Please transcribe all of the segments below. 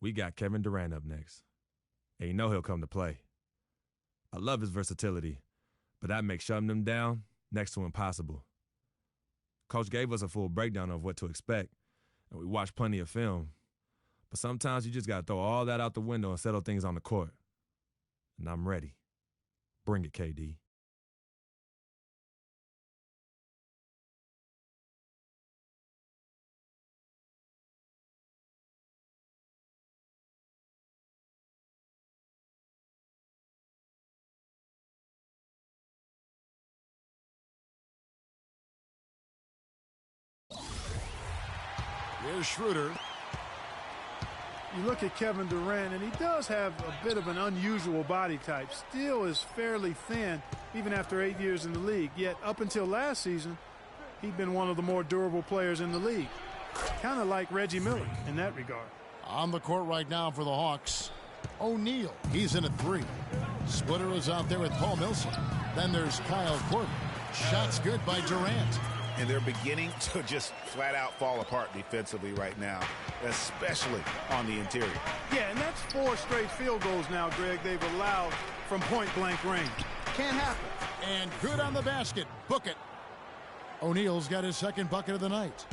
We got Kevin Durant up next. And you know he'll come to play. I love his versatility, but that makes shutting him down next to impossible. Coach gave us a full breakdown of what to expect, and we watched plenty of film. But sometimes you just got to throw all that out the window and settle things on the court. And I'm ready. Bring it, KD. Here's Schroeder. You look at Kevin Durant, and he does have a bit of an unusual body type. Still is fairly thin, even after 8 years in the league. Yet, up until last season, he'd been one of the more durable players in the league. Kind of like Reggie Miller in that regard. On the court right now for the Hawks, O'Neal. He's in at 3. Splitter is out there with Paul Millsap. Then there's Kyle Korver. Shots good by Durant. And they're beginning to just flat out fall apart defensively right now, especially on the interior. Yeah, and that's 4 straight field goals now, Greg, they've allowed from point-blank range. Can't happen. And good on the basket. Book it. O'Neal's got his second bucket of the night.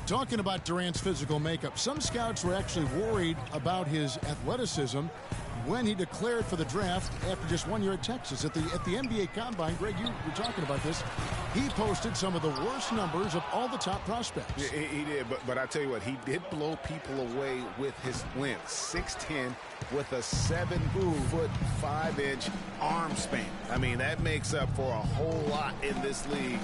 Talking about Durant's physical makeup, some scouts were actually worried about his athleticism when he declared for the draft after just 1 year at Texas. At the NBA Combine, Greg, you were talking about this. He posted some of the worst numbers of all the top prospects. Yeah, he did, but I tell you what, he did blow people away with his length. 6'10", with a 7-foot 5-inch arm span. I mean, that makes up for a whole lot in this league.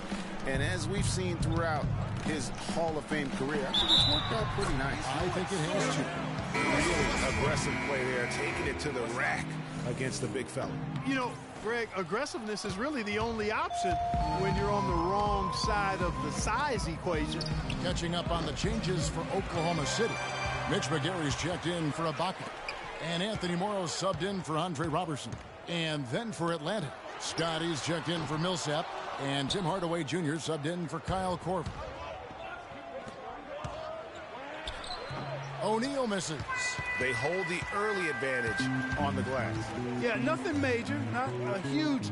And as we've seen throughout his Hall of Fame career, I think it's worked out pretty nice. I think it has too. Really aggressive play there, taking it to the rack against the big fella. You know, Greg, aggressiveness is really the only option when you're on the wrong side of the size equation. Catching up on the changes for Oklahoma City. Mitch McGary's checked in for Ibaka. And Anthony Morrow's subbed in for Andre Robertson. And then for Atlanta, Scotty's checked in for Millsap. And Tim Hardaway Jr. subbed in for Kyle Korver. O'Neal misses. They hold the early advantage on the glass. Yeah, nothing major, not a huge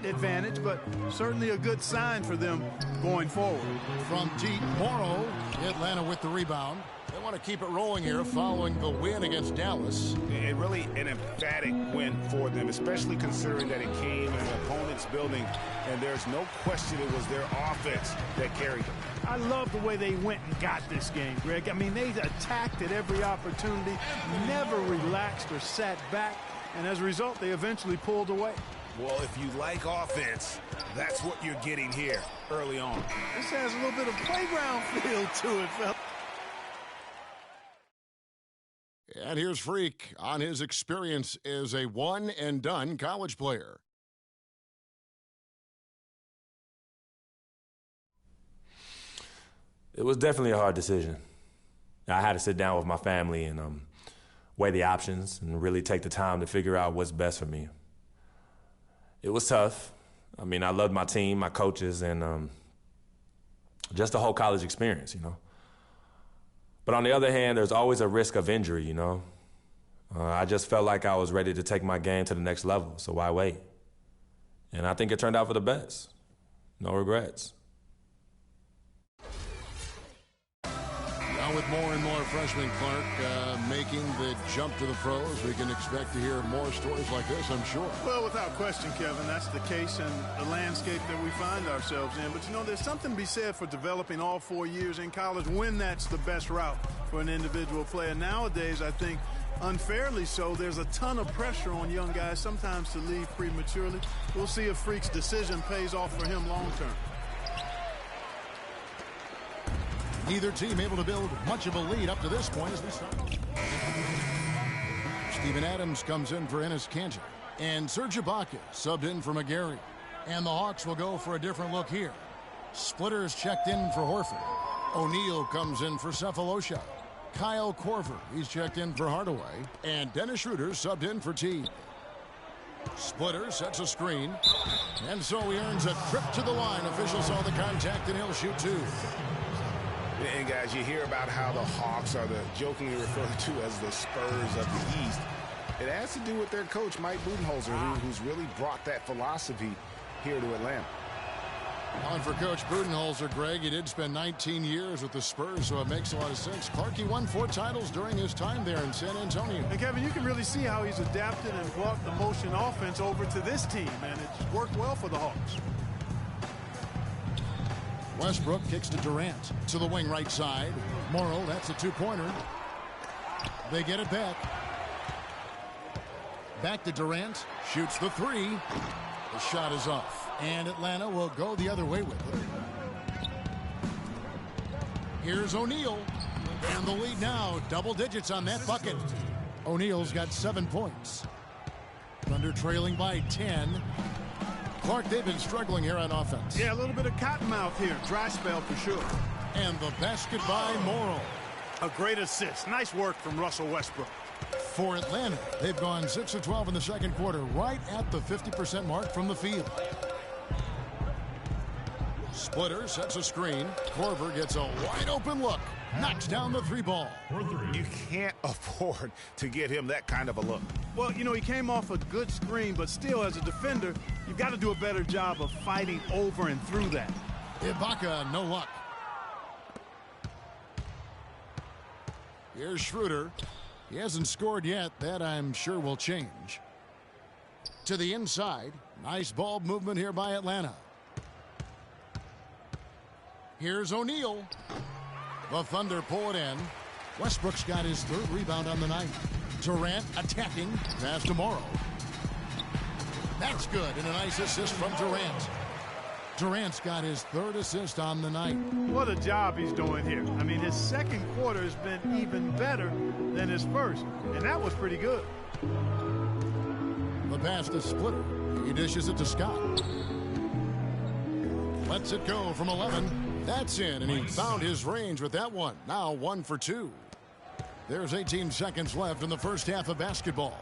advantage, but certainly a good sign for them going forward. From deep, Morrow, Atlanta with the rebound. They want to keep it rolling here following the win against Dallas. And really an emphatic win for them, especially considering that it came in an opponent's building, and there's no question it was their offense that carried them. I love the way they went and got this game, Greg. I mean, they attacked at every opportunity, never relaxed or sat back, and as a result, they eventually pulled away. Well, if you like offense, that's what you're getting here early on. This has a little bit of playground feel to it, fella. And here's Freak on his experience as a one-and-done college player. It was definitely a hard decision. I had to sit down with my family and weigh the options and really take the time to figure out what's best for me. It was tough. I mean, I loved my team, my coaches, and just the whole college experience, you know. But on the other hand, there's always a risk of injury, you know. I just felt like I was ready to take my game to the next level, so why wait? And I think it turned out for the best. No regrets. Now with more and more freshmen, Clark, making the jump to the pros, we can expect to hear more stories like this, I'm sure. Well, without question, Kevin, that's the case and the landscape that we find ourselves in. But, you know, there's something to be said for developing all 4 years in college when that's the best route for an individual player. Nowadays, I think, unfairly so, there's a ton of pressure on young guys sometimes to leave prematurely. We'll see if Freak's decision pays off for him long term. Neither team able to build much of a lead up to this point as they start. Steven Adams comes in for Enes Kanter. And Serge Ibaka subbed in for McGary. And the Hawks will go for a different look here. Splitters checked in for Horford. O'Neal comes in for Cephalosha. Kyle Korver, he's checked in for Hardaway. And Dennis Schroeder subbed in for T. Splitter sets a screen. And so he earns a trip to the line. Officials saw the contact and he'll shoot 2. And guys, you hear about how the Hawks are the jokingly referred to as the Spurs of the East. It has to do with their coach, Mike Budenholzer, who's really brought that philosophy here to Atlanta. On for Coach Budenholzer, Greg, he did spend 19 years with the Spurs, so it makes a lot of sense. Clarkie won 4 titles during his time there in San Antonio. And Kevin, you can really see how he's adapted and brought the motion offense over to this team, and it's worked well for the Hawks. Westbrook kicks to Durant to the wing right side. Morrow, that's a 2-pointer. They get it back. Back to Durant, shoots the 3. The shot is off, and Atlanta will go the other way with it. Here's O'Neal, and the lead now, double digits on that bucket. O'Neal's got 7 points. Thunder trailing by 10. Clark, they've been struggling here on offense. Yeah, a little bit of cottonmouth here. Dry spell for sure. And the basket by Morrow. A great assist. Nice work from Russell Westbrook. For Atlanta, they've gone 6 of 12 in the second quarter, right at the 50% mark from the field. Splitter sets a screen. Korver gets a wide open look. Knocks down the 3-ball. You can't afford to give him that kind of a look. Well, you know, he came off a good screen, but still, as a defender, you've got to do a better job of fighting over and through that. Ibaka, no luck. Here's Schroeder. He hasn't scored yet. That, I'm sure, will change. To the inside. Nice ball movement here by Atlanta. Here's O'Neal. The Thunder pull it in. Westbrook's got his 3rd rebound on the night. Durant attacking. Pass to Morrow. That's good, and a nice assist from Durant. Durant's got his 3rd assist on the night. What a job he's doing here. I mean, his second quarter has been even better than his first, and that was pretty good. The pass to Splitter. He dishes it to Scott. Lets it go from 11. That's in, and he found his range with that one. Now 1 for 2. There's 18 seconds left in the first half of basketball.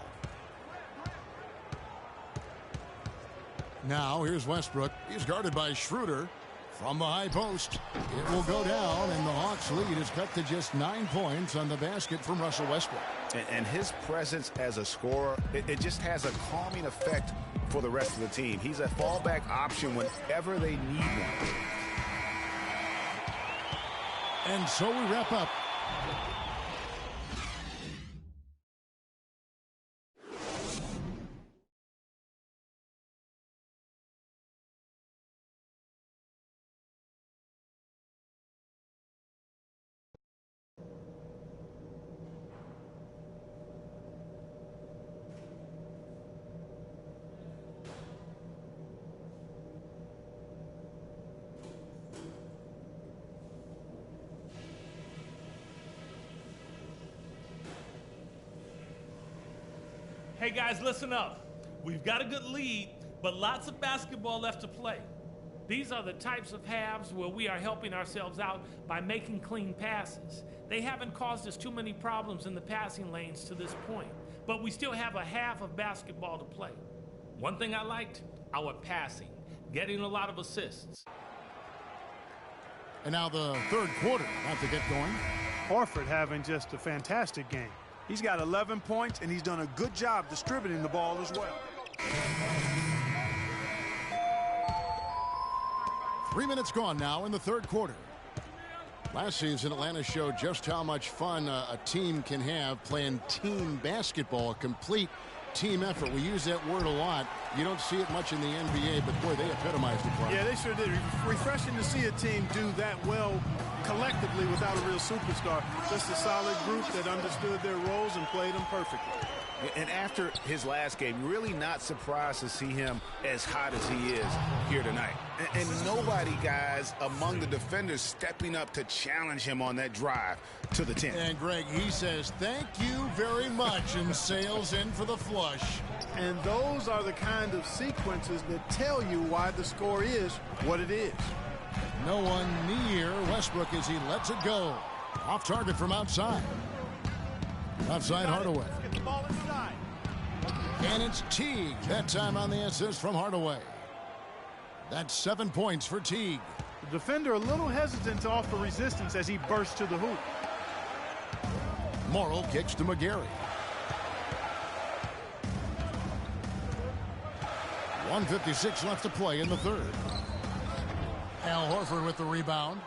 Now here's Westbrook. He's guarded by Schroeder from the high post. It will go down, and the Hawks' lead is cut to just 9 points on the basket from Russell Westbrook. And his presence as a scorer, it just has a calming effect for the rest of the team. He's a fallback option whenever they need one. And so we wrap up. Hey guys, listen up. We've got a good lead, but lots of basketball left to play. These are the types of halves where we are helping ourselves out by making clean passes. They haven't caused us too many problems in the passing lanes to this point, but we still have a half of basketball to play. One thing I liked, our passing, getting a lot of assists. And now the third quarter about to get going. Horford having just a fantastic game. He's got 11 points, and he's done a good job distributing the ball as well. 3 minutes gone now in the third quarter. Last season, Atlanta showed just how much fun a team can have playing team basketball, a complete team effort. We use that word a lot. You don't see it much in the NBA, but boy, they epitomized it. Yeah, they sure did. Refreshing to see a team do that well collectively without a real superstar. Just a solid group that understood their roles and played them perfectly. And after his last game, really not surprised to see him as hot as he is here tonight. And nobody, guys, among the defenders stepping up to challenge him on that drive to the 10. And, Greg, he says, thank you very much, and sails in for the flush. And those are the kind of sequences that tell you why the score is what it is. No one near Westbrook as he lets it go. Off target from outside. Outside Hardaway. Get the ball inside. And it's Teague. That time on the assist from Hardaway. That's 7 points for Teague. The defender a little hesitant to offer resistance as he bursts to the hoop. Morrill kicks to McGarry. 1:56 left to play in the third. Al Horford with the rebound.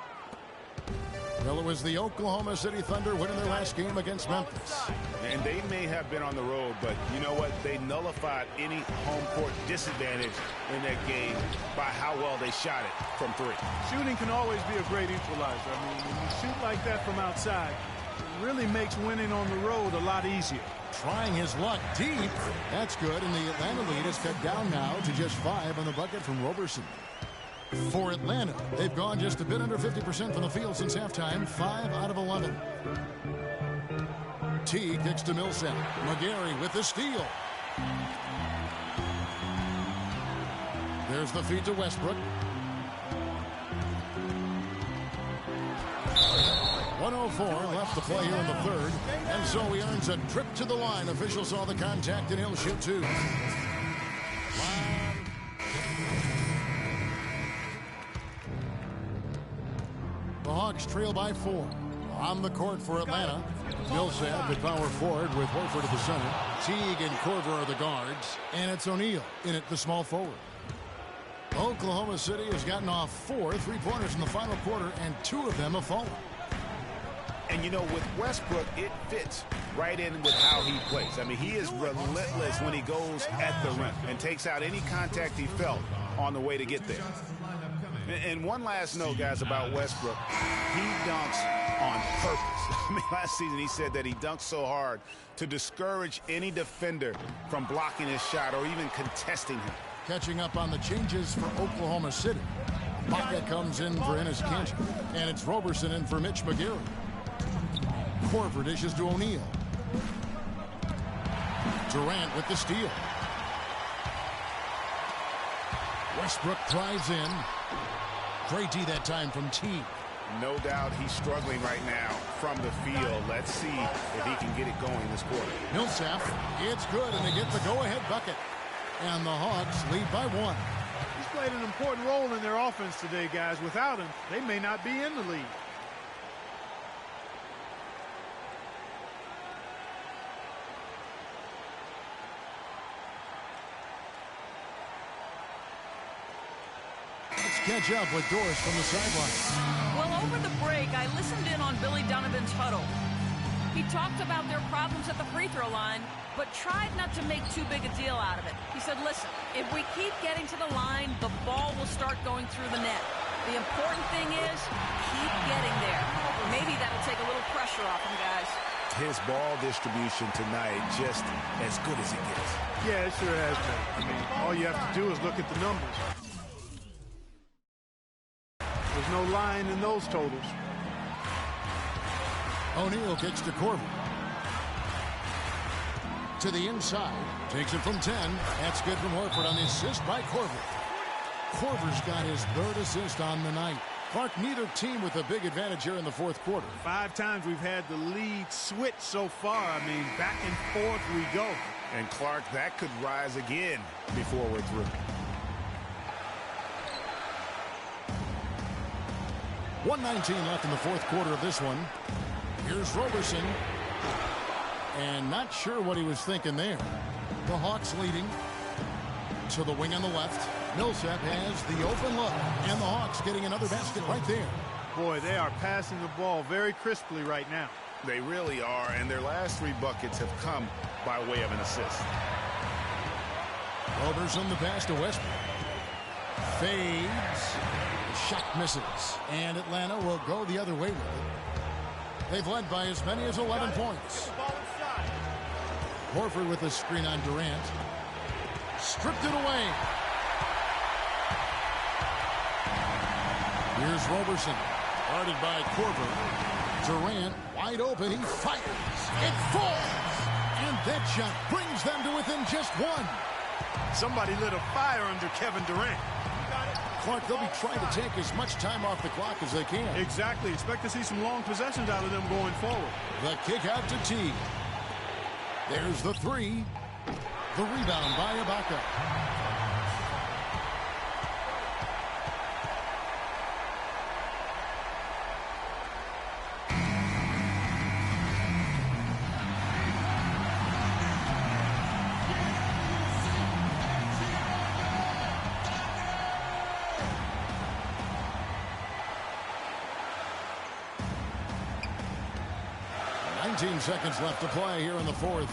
Well, it was the Oklahoma City Thunder winning their last game against Memphis. And they may have been on the road, but you know what? They nullified any home court disadvantage in that game by how well they shot it from three. Shooting can always be a great equalizer. I mean, when you shoot like that from outside, it really makes winning on the road a lot easier. Trying his luck deep. That's good, and the Atlanta lead is cut down now to just 5 on the bucket from Roberson. For Atlanta, they've gone just a bit under 50% from the field since halftime, 5 out of 11. T kicks to Millsap. McGarry with the steal. There's the feed to Westbrook. 1:04 left to play here in the third, and so he earns a trip to the line. Officials saw the contact, and he'll shoot 2. The Hawks trail by 4. On the court for Atlanta, Millsap at power forward with Horford at the center. Teague and Korver are the guards, and it's O'Neal in at the small forward. Oklahoma City has gotten off 4 3-pointers in the final quarter, and 2 of them have fallen. And, you know, with Westbrook, it fits right in with how he plays. I mean, he is relentless when he goes at the rim and takes out any contact he felt on the way to get there. And one last note, guys, about Westbrook. He dunks on purpose. I mean, last season he said that he dunks so hard to discourage any defender from blocking his shot or even contesting him. Catching up on the changes for Oklahoma City. Baca comes in for Enes Kanter, and it's Roberson in for Mitch McGarry. Korver dishes to O'Neal. Durant with the steal. Westbrook drives in. Great D that time from Teague. No doubt he's struggling right now from the field. Let's see if he can get it going this quarter. Millsap, it's good, and they get the go-ahead bucket. And the Hawks lead by 1. He's played an important role in their offense today, guys. Without him, they may not be in the lead. Catch up with Doris from the sideline. Well, over the break, I listened in on Billy Donovan's huddle. He talked about their problems at the free throw line, but tried not to make too big a deal out of it. He said, listen, if we keep getting to the line, the ball will start going through the net. The important thing is keep getting there. Maybe that'll take a little pressure off him, guys. His ball distribution tonight just as good as it gets. Yeah, it sure has been. I mean, all you have to do is look at the numbers. There's no line in those totals. O'Neal kicks to Korver. To the inside. Takes it from 10. That's good from Horford on the assist by Korver. Korver's got his 3rd assist on the night. Clark, neither team with a big advantage here in the 4th quarter. 5 times we've had the lead switch so far. I mean, back and forth we go. And Clark, that could rise again before we're through. 1:19 left in the 4th quarter of this one. Here's Roberson. And not sure what he was thinking there. The Hawks leading to the wing on the left. Millsap has the open look. And the Hawks getting another basket right there. Boy, they are passing the ball very crisply right now. They really are, and their last 3 buckets have come by way of an assist. Roberson the pass to Westbrook. Fades. Shot misses. And Atlanta will go the other way with it. They've led by as many as 11 points. Horford with a screen on Durant. Stripped it away. Here's Roberson. Guarded by Korver. Durant wide open. He fires. It falls. And that shot brings them to within just 1. Somebody lit a fire under Kevin Durant. Clark, they'll be trying to take as much time off the clock as they can. Exactly. Expect to see some long possessions out of them going forward. The kick out to Teague. There's the 3. The rebound by Ibaka. 17 seconds left to play here in the fourth.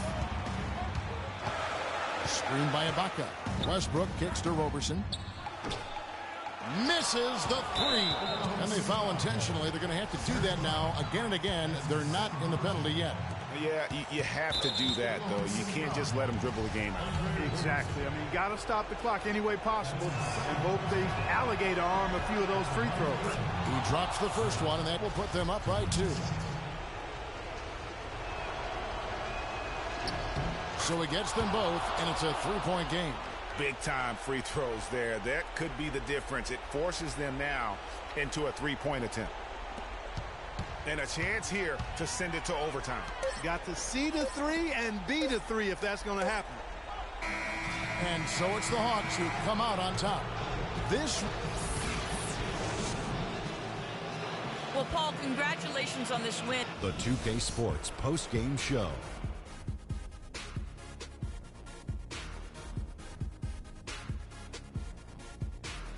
Screen by Ibaka. Westbrook kicks to Roberson. Misses the three. And they foul intentionally. They're going to have to do that now again and again. They're not in the penalty yet. Yeah, you have to do that, though. You can't just let them dribble the game out. Exactly. I mean, you got to stop the clock any way possible and hope they alligator arm a few of those free throws. He drops the first one, and that will put them up by 2. So he gets them both, and it's a 3-point game. Big-time free throws there. That could be the difference. It forces them now into a 3-point attempt. And a chance here to send it to overtime. Got to see the 3 and be the 3 if that's going to happen. And so it's the Hawks who come out on top. Well, Paul, congratulations on this win. The 2K Sports post-game show.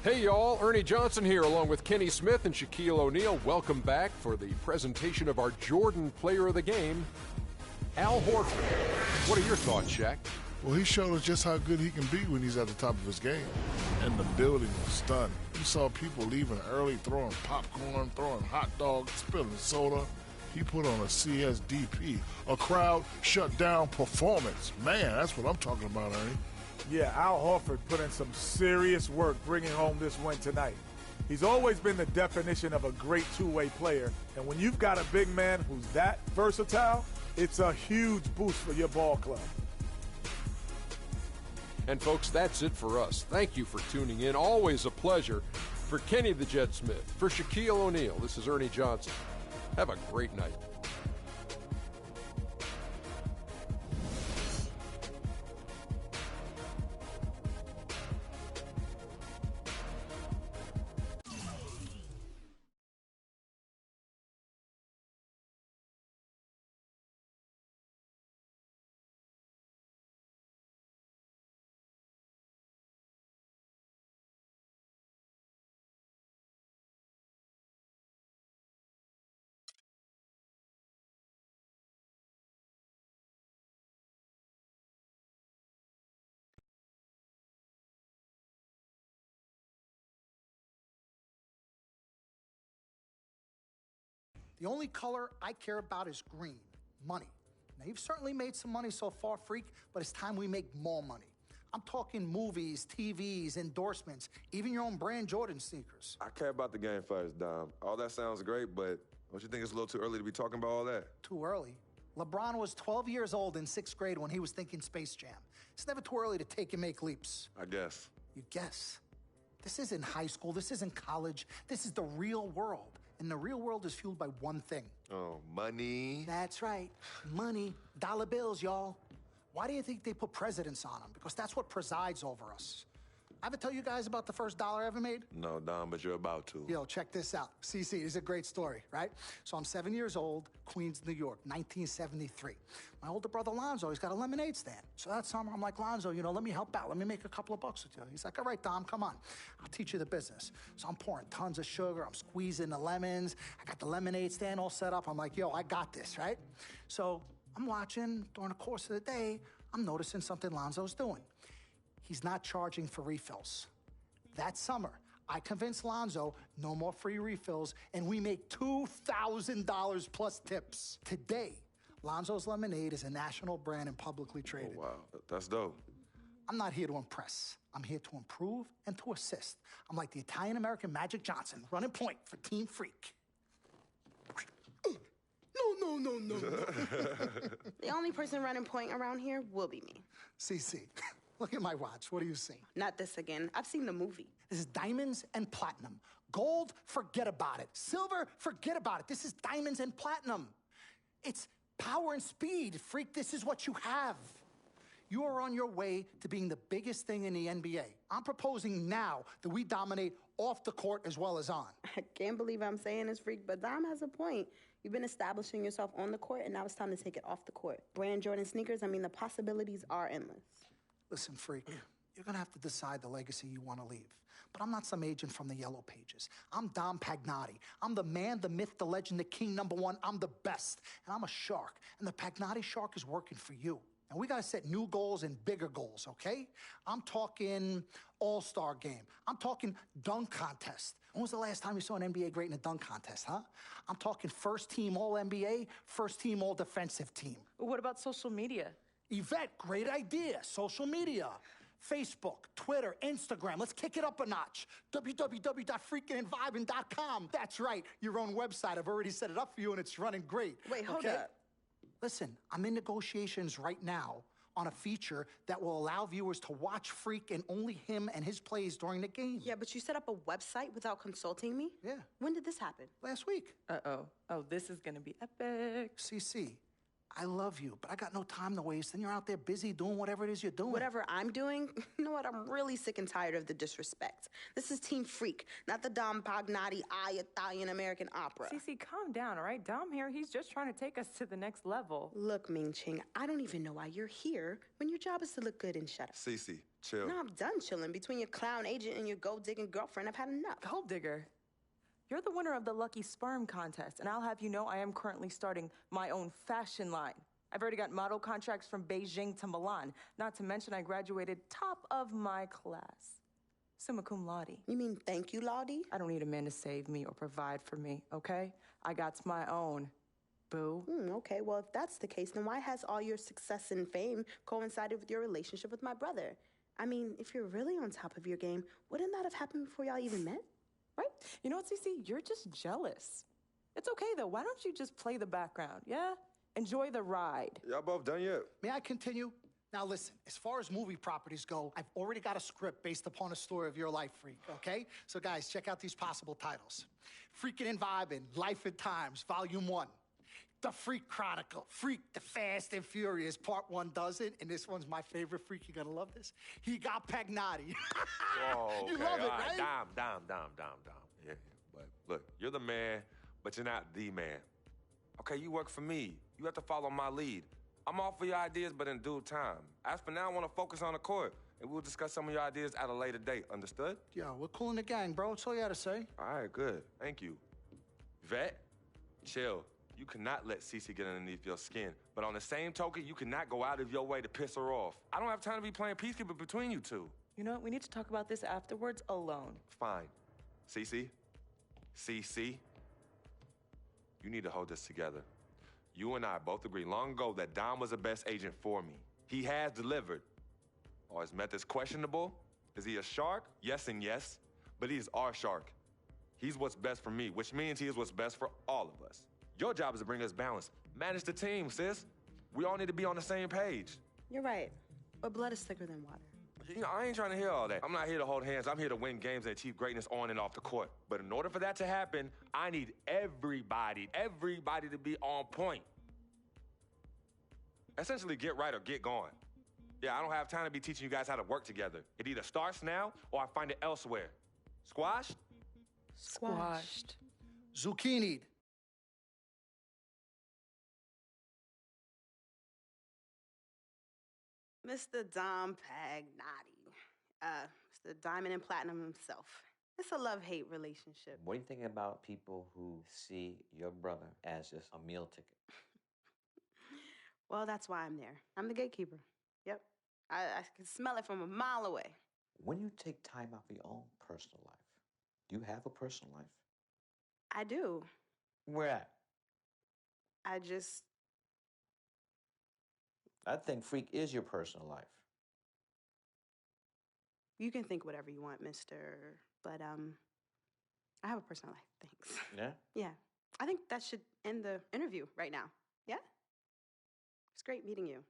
Hey y'all, Ernie Johnson here along with Kenny Smith and Shaquille O'Neal. Welcome back for the presentation of our Jordan Player of the Game, Al Horford. What are your thoughts, Shaq? Well, he showed us just how good he can be when he's at the top of his game. And the building was stunning. You saw people leaving early, throwing popcorn, throwing hot dogs, spilling soda. He put on a CSDP, a crowd shut down performance. Man, that's what I'm talking about, Ernie. Yeah, Al Horford put in some serious work bringing home this win tonight. He's always been the definition of a great two-way player, and when you've got a big man who's that versatile, it's a huge boost for your ball club. And folks, that's it for us. Thank you for tuning in. Always a pleasure. For Kenny the Jet Smith, for Shaquille O'Neal, this is Ernie Johnson. Have a great night. The only color I care about is green, money. Now, you've certainly made some money so far, Freak, but it's time we make more money. I'm talking movies, TVs, endorsements, even your own brand Jordan sneakers. I care about the game first, Dom. All that sounds great, but don't you think it's a little too early to be talking about all that? Too early? LeBron was 12 years old in 6th grade when he was thinking Space Jam. It's never too early to take and make leaps. I guess. You guess? This isn't high school. This isn't college. This is the real world. And the real world is fueled by one thing. Oh, money. That's right. Money. Dollar bills, y'all. Why do you think they put presidents on them? Because that's what presides over us. I ever tell you guys about the first dollar I ever made? No, Dom, but you're about to. Yo, check this out. CC, this is a great story, right? So I'm 7 years old, Queens, New York, 1973. My older brother, Lonzo, he's got a lemonade stand. So that summer, I'm like, Lonzo, let me help out. Let me make a couple of bucks with you. He's like, all right, Dom, come on. I'll teach you the business. So I'm pouring tons of sugar. I'm squeezing the lemons. I got the lemonade stand all set up. I'm like, yo, I got this, right? So I'm watching during the course of the day. I'm noticing something Lonzo's doing. He's not charging for refills. That summer, I convinced Lonzo no more free refills, and we make $2,000 plus tips. Today, Lonzo's Lemonade is a national brand and publicly traded. Oh, wow. That's dope. I'm not here to impress. I'm here to improve and to assist. I'm like the Italian-American Magic Johnson, running point for Team Freak. No. The only person running point around here will be me. CC, look at my watch. What do you see? Not this again. I've seen the movie. This is diamonds and platinum. Gold, forget about it. Silver, forget about it. This is diamonds and platinum. It's power and speed. Freak, this is what you have. You are on your way to being the biggest thing in the NBA. I'm proposing now that we dominate off the court as well as on. I can't believe I'm saying this, Freak, but Dom has a point. You've been establishing yourself on the court, and now it's time to take it off the court. Brand Jordan sneakers, the possibilities are endless. Listen, Freak, you're going to have to decide the legacy you want to leave. But I'm not some agent from the Yellow Pages. I'm Dom Pagnotti. I'm the man, the myth, the legend, the king, #1. I'm the best. And I'm a shark. And the Pagnotti shark is working for you. And we got to set new goals and bigger goals, okay? I'm talking all-star game. I'm talking dunk contest. When was the last time you saw an NBA great in a dunk contest, huh? I'm talking first team All-NBA, first team All-Defensive team. What about social media? Yvette, great idea. Social media. Facebook, Twitter, Instagram. Let's kick it up a notch. www.freakinandvibing.com. That's right, your own website. I've already set it up for you, and it's running great. Wait, hold up. Listen, I'm in negotiations right now on a feature that will allow viewers to watch Freak and only him and his plays during the game. Yeah, but you set up a website without consulting me? Yeah. When did this happen? Last week. Uh-oh. Oh, this is gonna be epic. CC, I love you, but I got no time to waste, and you're out there busy doing whatever it is you're doing. Whatever I'm doing, you know what? I'm really sick and tired of the disrespect. This is Team Freak, not the Dom Pagnotti Italian-American opera. Cece, calm down, all right? Dom here, he's just trying to take us to the next level. Look, Ming Ching, I don't even know why you're here when your job is to look good and shut up. Cece, chill. No, I'm done chilling. Between your clown agent and your gold-digging girlfriend, I've had enough. Gold digger. You're the winner of the Lucky Sperm contest, and I'll have you know I am currently starting my own fashion line. I've already got model contracts from Beijing to Milan, not to mention I graduated top of my class. Summa cum laude. You mean thank you, Laude? I don't need a man to save me or provide for me, okay? I got my own, boo. Okay, well, if that's the case, then why has all your success and fame coincided with your relationship with my brother? I mean, if you're really on top of your game, wouldn't that have happened before y'all even met? Right? You know what, Cece? You're just jealous. It's okay, though. Why don't you just play the background, yeah? Enjoy the ride. Y'all both done yet? May I continue? Now listen, as far as movie properties go, I've already got a script based upon a story of your life, Freak, okay? So guys, check out these possible titles. Freaking and Vibing, Life and Times, Volume 1. The Freak Chronicle, Freak the Fast and Furious, Part 1 does it, and this one's my favorite, Freak, you're gonna love this. He got Pagnotti. Whoa, You okay, love it, all right? Dom. Yeah, but look, you're the man, but you're not the man. Okay, you work for me. You have to follow my lead. I'm all for your ideas, but in due time. As for now, I want to focus on the court, and we'll discuss some of your ideas at a later date. Understood? Yo, we're cool in the gang, bro. That's all you had to say. All right, good. Thank you. Vet, chill. You cannot let Cece get underneath your skin. But on the same token, you cannot go out of your way to piss her off. I don't have time to be playing peacekeeper between you two. You know what? We need to talk about this afterwards alone. Fine. Cece, you need to hold this together. You and I both agreed long ago that Dom was the best agent for me. He has delivered. Are his methods questionable? Is he a shark? Yes and yes. But he is our shark. He's what's best for me, which means he is what's best for all of us. Your job is to bring us balance. Manage the team, sis. We all need to be on the same page. You're right, but blood is thicker than water. You know, I ain't trying to hear all that. I'm not here to hold hands. I'm here to win games and achieve greatness on and off the court. But in order for that to happen, I need everybody to be on point. Essentially, get right or get gone. Yeah, I don't have time to be teaching you guys how to work together. It either starts now or I find it elsewhere. Squashed? Squashed. Zucchini'd. Mr. Dom Pagnotti. Mr. Diamond and Platinum himself. It's a love-hate relationship. What do you think about people who see your brother as just a meal ticket? Well, that's why I'm there. I'm the gatekeeper. Yep. I can smell it from a mile away. When you take time out for your own personal life, do you have a personal life? I do. Where at? I think Freak is your personal life. You can think whatever you want, mister. But, I have a personal life, thanks. Yeah? Yeah. I think that should end the interview right now. Yeah? It's great meeting you.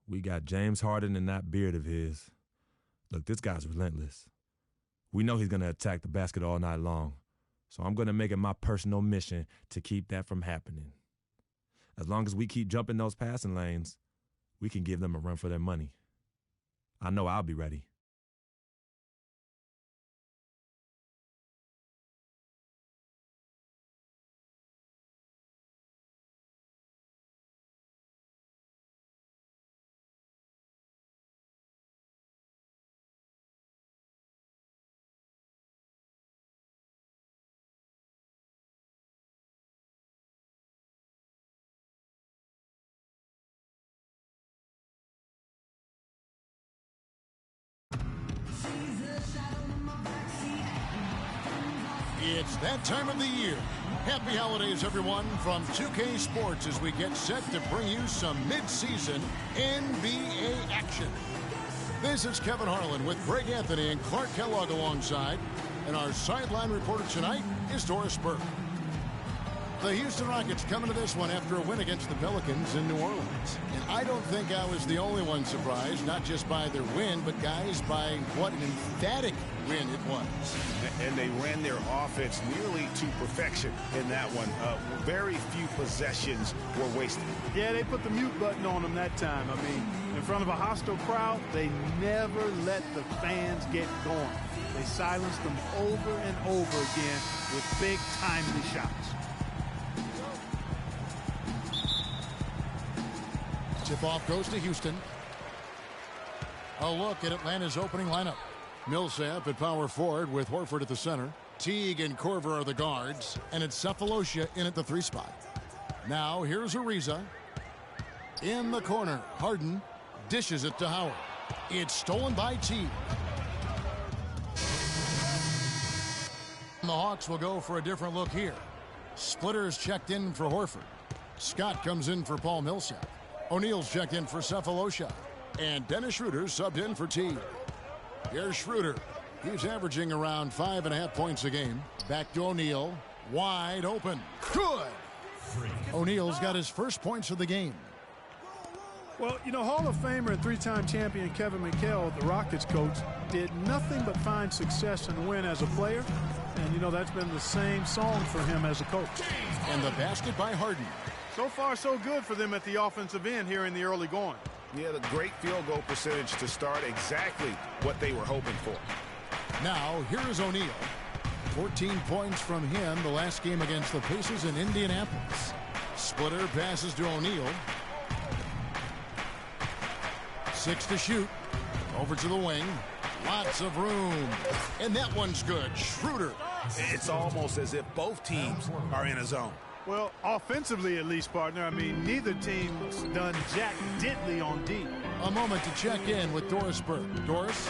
We got James Harden and that beard of his. Look, this guy's relentless. We know he's going to attack the basket all night long. So I'm going to make it my personal mission to keep that from happening. As long as we keep jumping those passing lanes, we can give them a run for their money. I know I'll be ready. It's that time of the year. Happy holidays, everyone, from 2K Sports as we get set to bring you some mid-season NBA action. This is Kevin Harlan with Greg Anthony and Clark Kellogg alongside. And our sideline reporter tonight is Doris Burke. The Houston Rockets coming to this one after a win against the Pelicans in New Orleans. And I don't think I was the only one surprised, not just by their win, but, guys, by what an emphatic win it was. And they ran their offense nearly to perfection in that one. Very few possessions were wasted. Yeah, they put the mute button on them that time. I mean, in front of a hostile crowd, they never let the fans get going. They silenced them over and over again with big, timely shots. Tip-off goes to Houston. A look at Atlanta's opening lineup. Millsap at power forward with Horford at the center. Teague and Korver are the guards. And it's Cephalosha in at the 3 spot. Now here's Ariza. In the corner, Harden dishes it to Howard. It's stolen by Teague. The Hawks will go for a different look here. Splitter's checked in for Horford. Scott comes in for Paul Millsap. O'Neal's checked in for Cephalosha. And Dennis Schroeder's subbed in for Teague. Here's Schroeder. He's averaging around 5.5 points a game. Back to O'Neal. Wide open. Good. O'Neal's got his first points of the game. Well, you know, Hall of Famer and 3-time champion Kevin McHale, the Rockets coach, did nothing but find success and win as a player. And, you know, that's been the same song for him as a coach. And the basket by Harden. So far, so good for them at the offensive end here in the early going. Yeah, the great field goal percentage to start exactly what they were hoping for. Now, here is O'Neal. 14 points from him the last game against the Pacers in Indianapolis. Splitter passes to O'Neal. 6 to shoot. Over to the wing. Lots of room. And that one's good. Schroeder. It's almost as if both teams are in a zone. Well, offensively at least, partner. I mean, neither team's done jack diddly on D. A moment to check in with Doris Burke. Doris?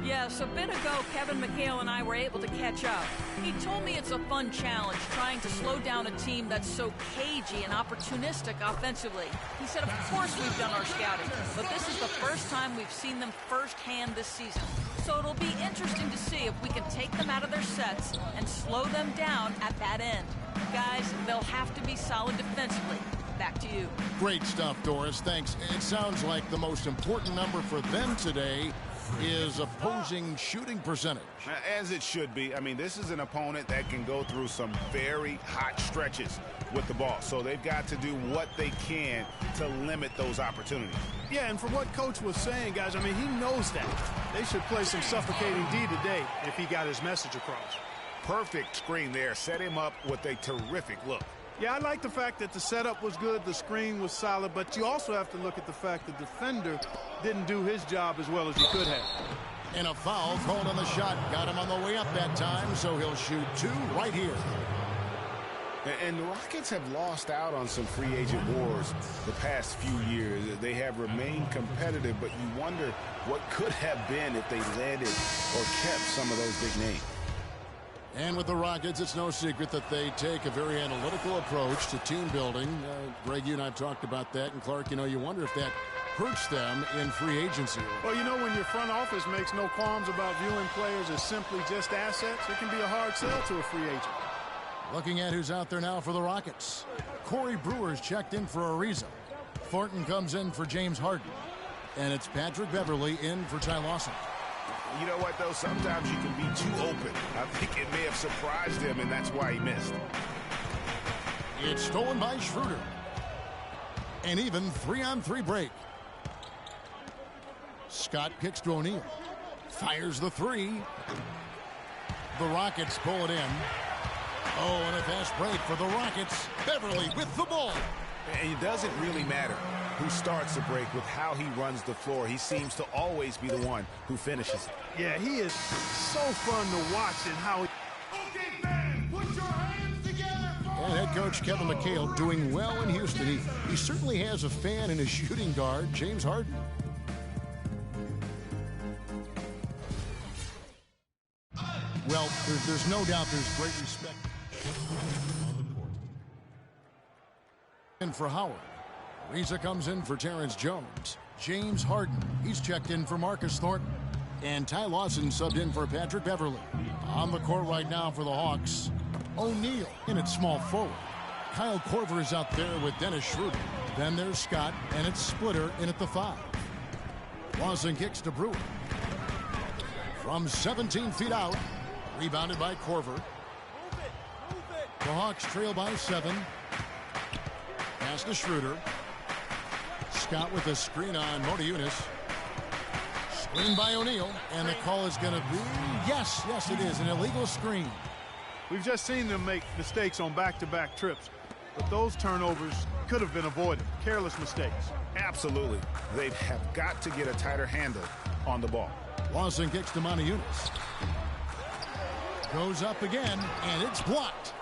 Yes, a bit ago, Kevin McHale and I were able to catch up. He told me it's a fun challenge trying to slow down a team that's so cagey and opportunistic offensively. He said, of course we've done our scouting, but this is the first time we've seen them firsthand this season. So it'll be interesting to see if we can take them out of their sets and slow them down at that end. Guys, they'll have to be solid defensively. Back to you. Great stuff, Doris. Thanks. It sounds like the most important number for them today is opposing shooting percentage. As it should be. I mean, this is an opponent that can go through some very hot stretches with the ball. So they've got to do what they can to limit those opportunities. Yeah, and from what Coach was saying, guys, I mean, he knows that. They should play some suffocating D today if he got his message across. Perfect screen there. Set him up with a terrific look. Yeah, I like the fact that the setup was good, the screen was solid, but you also have to look at the fact the defender didn't do his job as well as he could have. And a foul called on the shot. Got him on the way up that time, so he'll shoot 2 right here. And the Rockets have lost out on some free agent wars the past few years. They have remained competitive, but you wonder what could have been if they landed or kept some of those big names. And with the Rockets, it's no secret that they take a very analytical approach to team building. Greg, you and I have talked about that. And Clark, you know, you wonder if that hurts them in free agency. Well, you know, when your front office makes no qualms about viewing players as simply just assets, it can be a hard sell to a free agent. Looking at who's out there now for the Rockets. Corey Brewer's checked in for Ariza. Thornton comes in for James Harden. And it's Patrick Beverley in for Ty Lawson. You know what, though? Sometimes you can be too open. I think it may have surprised him, and that's why he missed. It's stolen by Schroeder. An even 3-on-3 break. Scott kicks to O'Neal. Fires the three. The Rockets pull it in. Oh, and a fast break for the Rockets. Beverley with the ball. And it doesn't really matter who starts the break with how he runs the floor. He seems to always be the one who finishes it. Yeah, he is so fun to watch and how he... Okay, fans, put your hands together. And head coach Kevin McHale doing well in Houston. He certainly has a fan in his shooting guard, James Harden. Well, there's no doubt there's great respect on the court. And for Howard. Reza comes in for Terrence Jones. James Harden, he's checked in for Marcus Thornton. And Ty Lawson subbed in for Patrick Beverley. On the court right now for the Hawks, O'Neal in at small forward. Kyle Korver is out there with Dennis Schroeder. Then there's Scott, and it's Splitter in at the 5. Lawson kicks to Brewer. From 17 feet out, rebounded by Korver. The Hawks trail by 7. Pass to Schroeder. Scott with a screen on Motiejunas. Screen by O'Neal, and the call is going to be, yes, it is, an illegal screen. We've just seen them make mistakes on back-to-back trips, but those turnovers could have been avoided. Careless mistakes. Absolutely. They have got to get a tighter handle on the ball. Lawson kicks to Motiejunas. Goes up again, and it's blocked.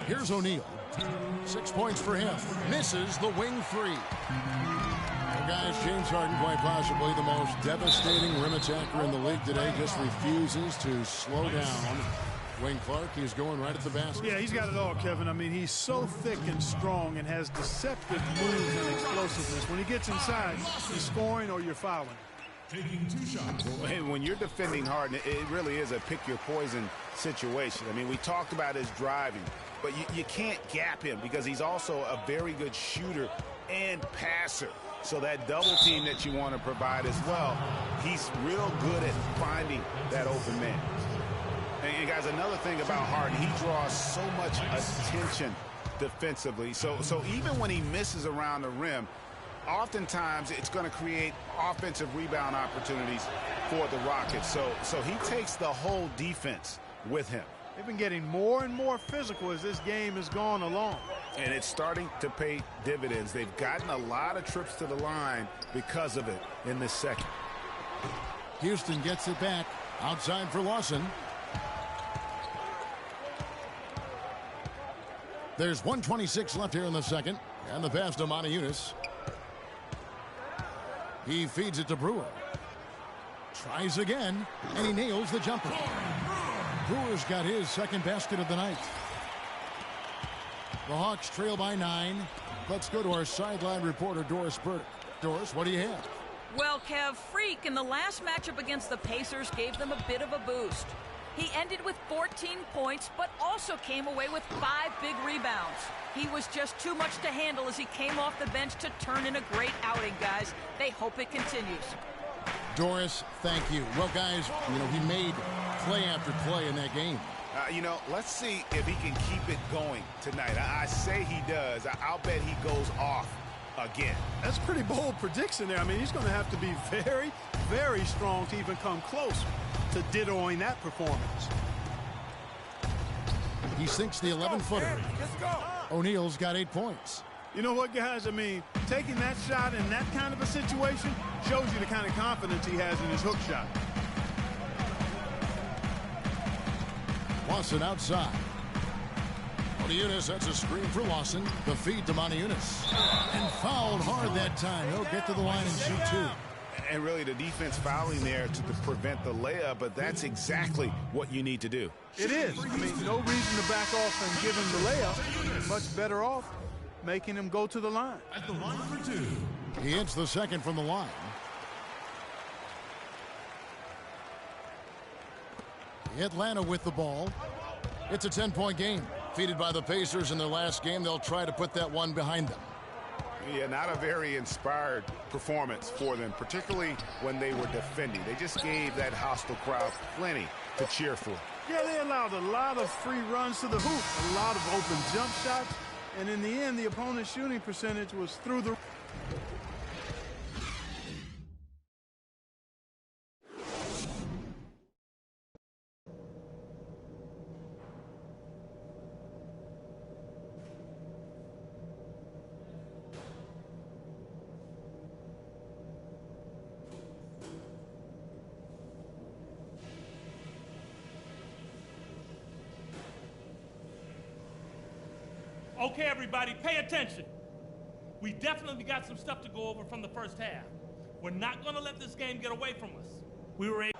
Here's O'Neal. 6 points for him. Misses the wing 3. Well, guys, James Harden, quite possibly the most devastating rim attacker in the league today, just refuses to slow down. Wayne Clark, he's going right at the basket. Yeah, he's got it all, Kevin. I mean, he's so thick and strong and has deceptive moves and explosiveness. When he gets inside, he's scoring or you're fouling. Taking 2 shots. And when you're defending Harden, it really is a pick-your-poison situation. I mean, we talked about his driving, but you can't gap him because he's also a very good shooter and passer. So that double team that you want to provide as well, he's real good at finding that open man. And guys, another thing about Harden, he draws so much attention defensively. So even when he misses around the rim, oftentimes it's going to create offensive rebound opportunities for the Rockets. So he takes the whole defense with him. They've been getting more and more physical as this game has gone along. And it's starting to pay dividends. They've gotten a lot of trips to the line because of it in this second. Houston gets it back. Outside for Lawson. There's 1:26 left here in the second. And the pass to Motiejunas. He feeds it to Brewer. Tries again, and he nails the jumper. Brewer's got his second basket of the night. The Hawks trail by 9. Let's go to our sideline reporter, Doris Burdick. Doris, what do you have? Well, Kev, Freak in the last matchup against the Pacers gave them a bit of a boost. He ended with 14 points, but also came away with 5 big rebounds. He was just too much to handle as he came off the bench to turn in a great outing, guys. They hope it continues. Doris, thank you. Well, guys, he made play after play in that game. Let's see if he can keep it going tonight. I say he does. I'll bet he goes off again. That's a pretty bold prediction there. I mean, he's going to have to be very, very strong to even come close to dittoing that performance. He sinks the 11-footer. O'Neal's got 8 points. You know what, guys? I mean, taking that shot in that kind of a situation shows you the kind of confidence he has in his hook shot. Lawson outside. Motiejunas sets a screen for Lawson. The feed to Motiejunas. And fouled hard that time. He'll get to the line and shoot 2. And really the defense fouling there to prevent the layup, but that's exactly what you need to do. It is. I mean, no reason to back off and give him the layup. Much better off making him go to the line. At the line for 2. He hits the second from the line. Atlanta with the ball. It's a 10-point game. Defeated by the Pacers in their last game, they'll try to put that one behind them. Yeah, not a very inspired performance for them, particularly when they were defending. They just gave that hostile crowd plenty to cheer for. Yeah, they allowed a lot of free runs to the hoop, a lot of open jump shots, and in the end, the opponent's shooting percentage was through the... Okay, everybody, pay attention. We definitely got some stuff to go over from the first half. We're not going to let this game get away from us. We were able...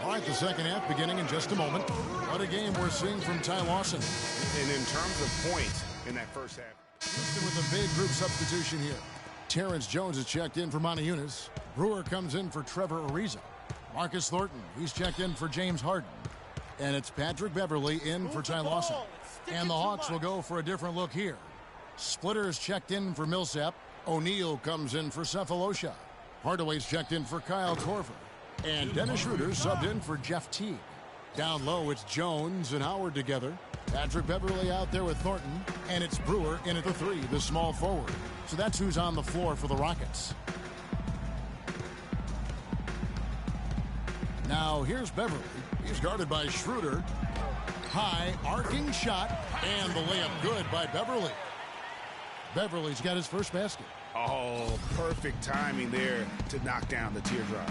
All right, the second half beginning in just a moment. What a game we're seeing from Ty Lawson. And in terms of points in that first half. Houston with a big group substitution here. Terrence Jones is checked in for Monty Eunice. Brewer comes in for Trevor Ariza. Marcus Thornton, he's checked in for James Harden. And it's Patrick Beverley in for Ty Lawson. And the Hawks will go for a different look here. Splitter's checked in for Millsap. O'Neal comes in for Cephalosha. Hardaway's checked in for Kyle Korver. And Dennis Schroeder subbed in for Jeff Teague. Down low, it's Jones and Howard together. Patrick Beverley out there with Thornton. And it's Brewer in at the 3, the small forward. So that's who's on the floor for the Rockets. Now here's Beverley. He's guarded by Schroeder. High, arcing shot, and the layup good by Beverley. Beverley's got his first basket. Oh, perfect timing there to knock down the teardrop.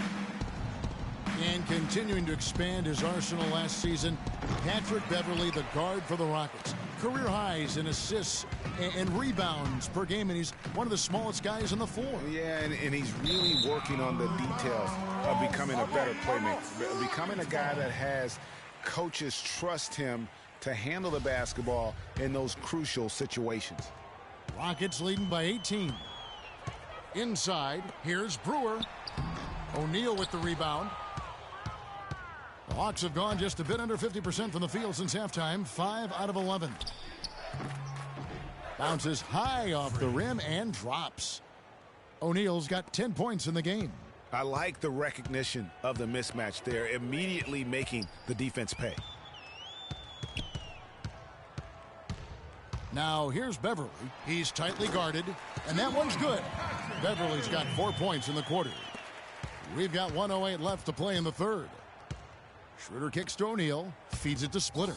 And continuing to expand his arsenal last season, Patrick Beverley, the guard for the Rockets. Career highs in assists and rebounds per game, and he's one of the smallest guys on the floor. Yeah, and he's really working on the details of becoming a better playmaker, becoming a guy that has coaches trust him to handle the basketball in those crucial situations. Rockets leading by 18. Inside, here's Brewer. O'Neal with the rebound. The Hawks have gone just a bit under 50% from the field since halftime, 5 out of 11. Bounces high off the rim and drops. O'Neal's got 10 points in the game. I like the recognition of the mismatch there, immediately making the defense pay. Now here's Beverley. He's tightly guarded, and that one's good. Beverley's got 4 points in the quarter. We've got 1:08 left to play in the third. Schroeder kicks to O'Neal, feeds it to Splitter.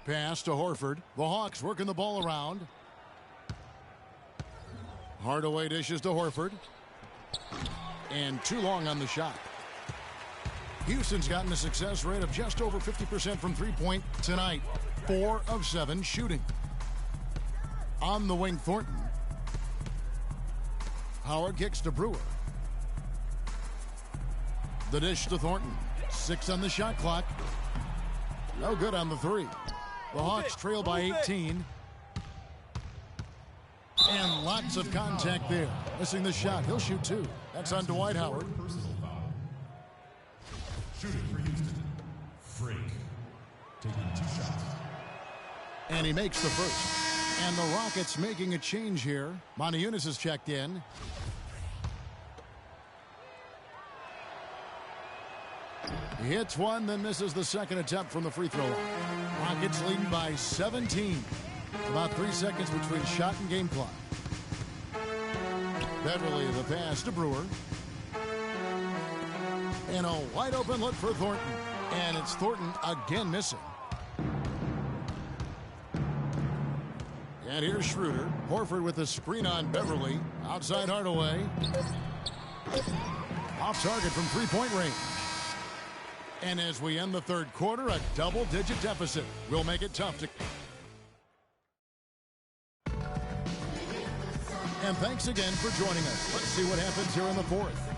Pass to Horford. The Hawks working the ball around. Hardaway dishes to Horford. And too long on the shot. Houston's gotten a success rate of just over 50% from three-point tonight. 4 of 7 shooting. On the wing, Thornton. Howard kicks to Brewer. The dish to Thornton. 6 on the shot clock. No good on the 3. The Hawks trail by 18. And lots of contact there. Missing the shot. He'll shoot 2. That's on Dwight Howard. Shooting for Houston. Freak. Taking 2 shots. And he makes the first. And the Rockets making a change here. Monty Eunice is checked in. He hits one, then misses the second attempt from the free throw line. Rockets leading by 17. About 3 seconds between shot and game clock. Beverley the pass to Brewer. And a wide open look for Thornton. And it's Thornton again missing. And here's Schroeder. Horford with the screen on Beverley. Outside Hardaway. Off target from three-point range. And as we end the third quarter, a double-digit deficit will make it tough to... And thanks again for joining us. Let's see what happens here in the fourth.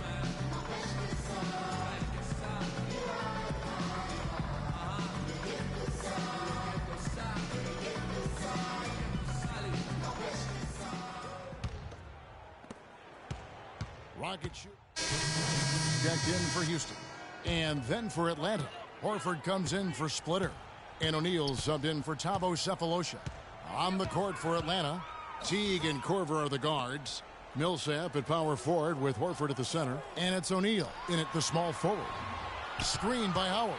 Rocket shoot. Checked in for Houston. And then for Atlanta. Horford comes in for Splitter. And O'Neal subbed in for Tavo Cephalosha. On the court for Atlanta, Teague and Korver are the guards. Millsap at power forward with Horford at the center. And it's O'Neal in at the small forward. Screen by Howard.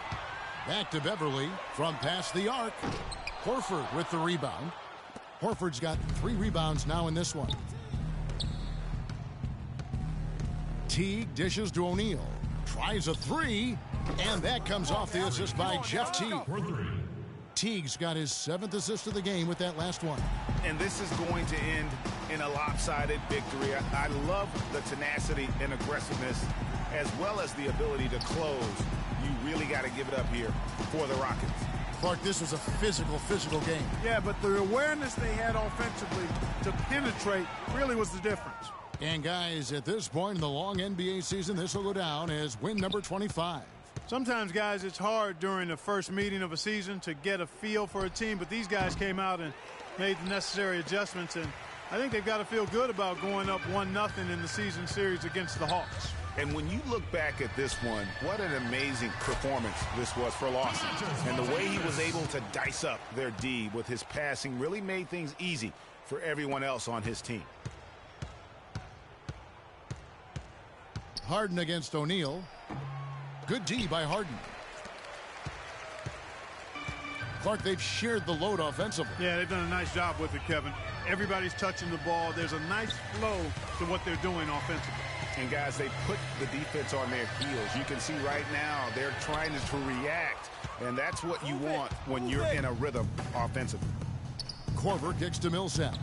Back to Beverly from past the arc. Horford with the rebound. Horford's got 3 rebounds now in this one. Teague dishes to O'Neal. Tries a 3. And that comes off the assist by Jeff Teague. Teague's got his 7th assist of the game with that last one. And this is going to end in a lopsided victory. I love the tenacity and aggressiveness as well as the ability to close. You really got to give it up here for the Rockets. Clark, this was a physical game. Yeah, but the awareness they had offensively to penetrate really was the difference. And guys, at this point in the long NBA season, this will go down as win number 25. Sometimes, guys, it's hard during the first meeting of a season to get a feel for a team, but these guys came out and made the necessary adjustments, and I think they've got to feel good about going up 1-0 in the season series against the Hawks. And when you look back at this one, what an amazing performance this was for Lawson. And the way he was able to dice up their D with his passing really made things easy for everyone else on his team. Harden against O'Neal. Good D by Harden. Clark, they've shared the load offensively. Yeah, they've done a nice job with it, Kevin. Everybody's touching the ball. There's a nice flow to what they're doing offensively. And, guys, they put the defense on their heels. You can see right now they're trying to react, and that's what you want when you're in a rhythm offensively. Korver kicks to Millsap.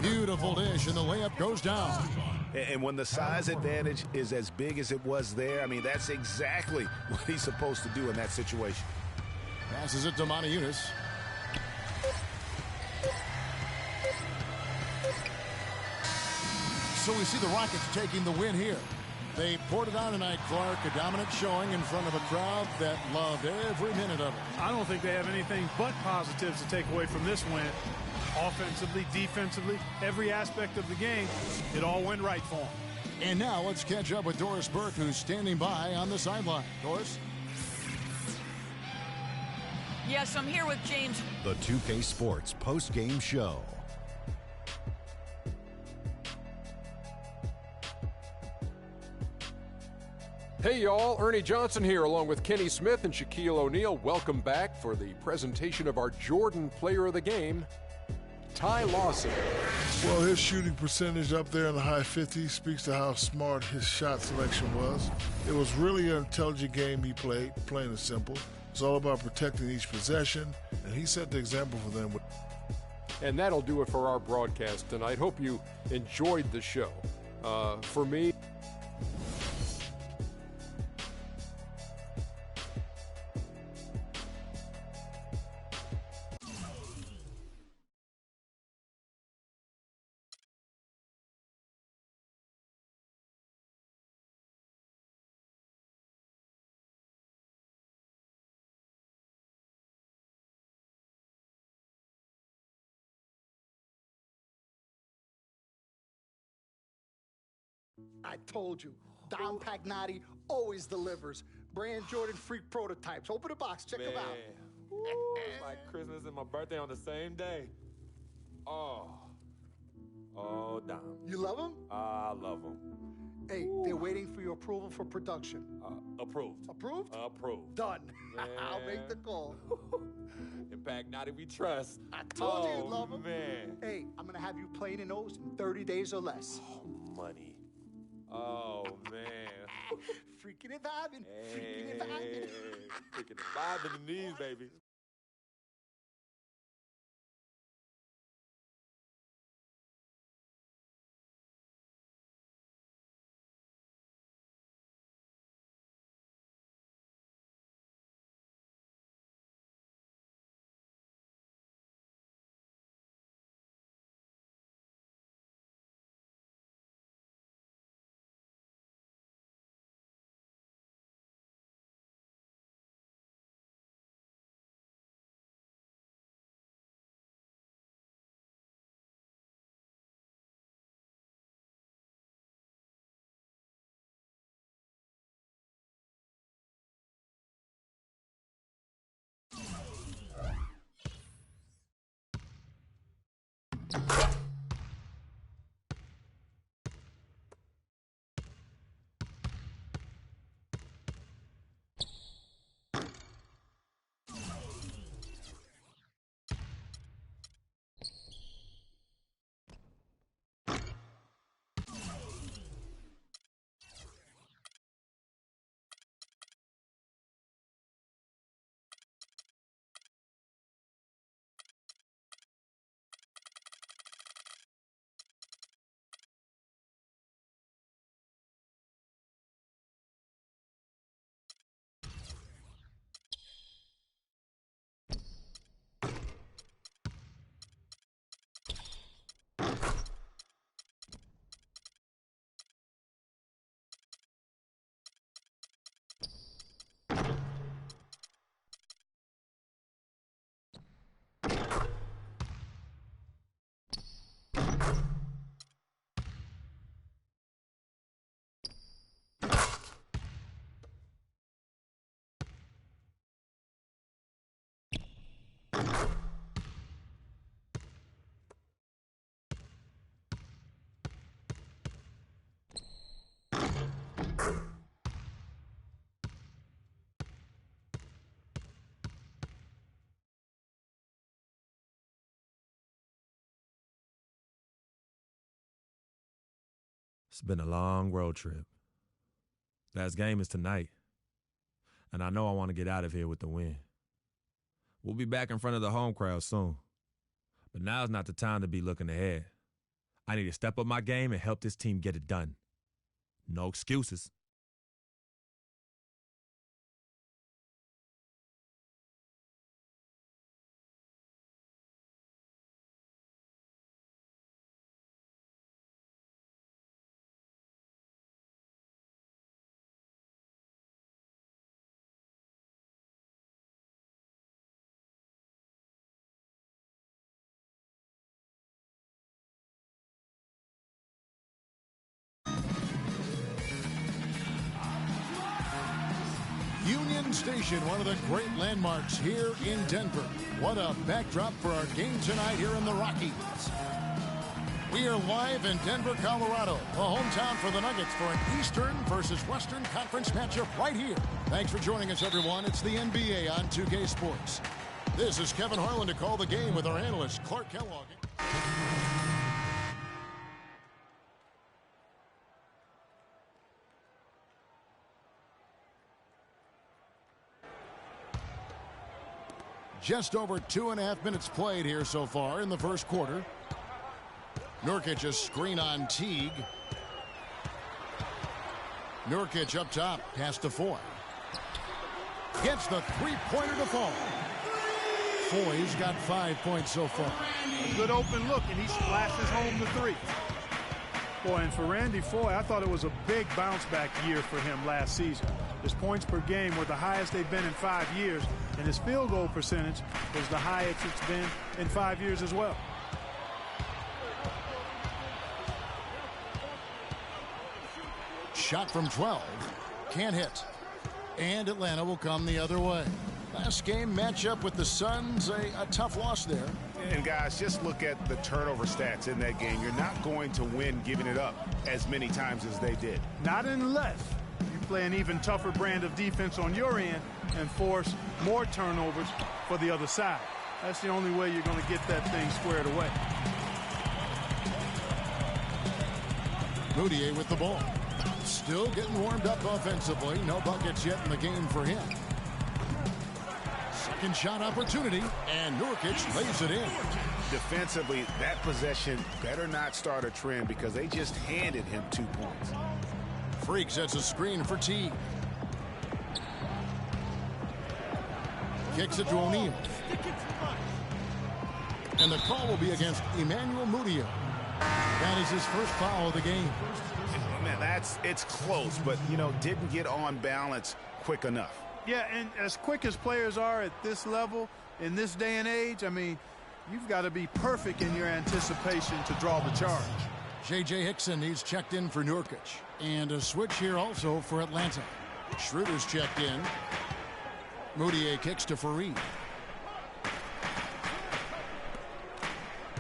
Beautiful dish, and the layup goes down. And when the size advantage is as big as it was there, I mean, that's exactly what he's supposed to do in that situation. Passes it to Moniunas. So we see the Rockets taking the win here. They poured it on tonight, Clark. A dominant showing in front of a crowd that loved every minute of it. I don't think they have anything but positives to take away from this win. Offensively, defensively, every aspect of the game, it all went right for them. And now let's catch up with Doris Burke, who's standing by on the sideline. Doris? Yes, I'm here with James. The 2K Sports post-game show. Hey y'all, Ernie Johnson here along with Kenny Smith and Shaquille O'Neal. Welcome back for the presentation of our Jordan Player of the Game, Ty Lawson. Well, his shooting percentage up there in the high 50s speaks to how smart his shot selection was. It was really an intelligent game he played, plain and simple. It's all about protecting each possession, and he set the example for them. And that'll do it for our broadcast tonight. Hope you enjoyed the show. For me, I told you, Dom Pagnotti always delivers. Brand Jordan Freak prototypes. Open the box, check them out. Woo, like Christmas and my birthday on the same day. Oh, Dom. You love them? I love them. Hey, they're waiting for your approval for production. Approved. Approved? Approved. Done. I'll make the call. In Pagnotti we trust. I told you you'd love them. Man. Hey, I'm going to have you playing in those in 30 days or less. Money. Oh, man. Freaking and vibing. Freaking and vibing. Freaking and vibing in these, baby. It's been a long road trip. Last game is tonight, and I know I want to get out of here with the win. We'll be back in front of the home crowd soon, but now's not the time to be looking ahead. I need to step up my game and help this team get it done. No excuses. Union Station, one of the great landmarks here in Denver. What a backdrop for our game tonight here in the Rockies. We are live in Denver, Colorado, the hometown for the Nuggets for an Eastern versus Western Conference matchup right here. Thanks for joining us, everyone. It's the NBA on 2K Sports. This is Kevin Harlan to call the game with our analyst, Clark Kellogg. Just over 2.5 minutes played here so far in the first quarter. Nurkic a screen on Teague. Nurkic up top, pass to Foy. Gets the three-pointer to fall. Foy's got 5 points so far. A good open look, and he splashes home the three. Boy, and for Randy Foy, I thought it was a big bounce-back year for him last season. His points per game were the highest they've been in 5 years, and his field goal percentage was the highest it's been in 5 years as well. Shot from 12. Can't hit. And Atlanta will come the other way. Last game matchup with the Suns, a tough loss there. And guys, just look at the turnover stats in that game. You're not going to win giving it up as many times as they did. Not unless you play an even tougher brand of defense on your end and force more turnovers for the other side. That's the only way you're going to get that thing squared away. Moutier with the ball. Still getting warmed up offensively. No buckets yet in the game for him. Second shot opportunity, and Nurkic lays it in. Defensively, that possession better not start a trend because they just handed him 2 points. Freak sets a screen for Teague. Kicks it to O'Neal. And the call will be against Emmanuel Mudiay. That is his first foul of the game. Man, it's close, but, didn't get on balance quick enough. Yeah, and as quick as players are at this level, in this day and age, I mean, you've got to be perfect in your anticipation to draw the charge. J.J. Hickson needs checked in for Nurkic. And a switch here also for Atlanta. Schroeder's checked in. Moutier kicks to Fareed.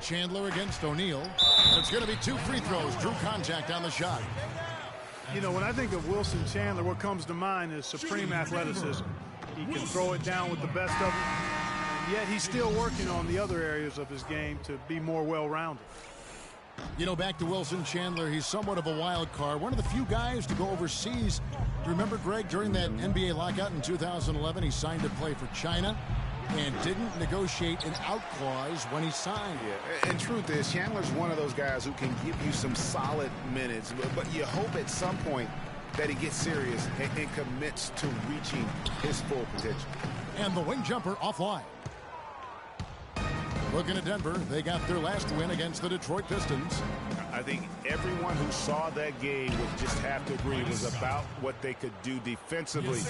Chandler against O'Neal. It's going to be 2 free throws. Drew contact on the shot. When I think of Wilson Chandler, what comes to mind is supreme athleticism. He can throw it down with the best of them, and yet he's still working on the other areas of his game to be more well-rounded. Back to Wilson Chandler, he's somewhat of a wild card. One of the few guys to go overseas. Remember, Greg, during that NBA lockout in 2011, he signed to play for China and didn't negotiate an out clause when he signed. Yeah, and truth is, Chandler's one of those guys who can give you some solid minutes, but you hope at some point that he gets serious and commits to reaching his full potential. And the wing jumper offline. Looking at Denver, they got their last win against the Detroit Pistons. I think everyone who saw that game would just have to agree it was about what they could do defensively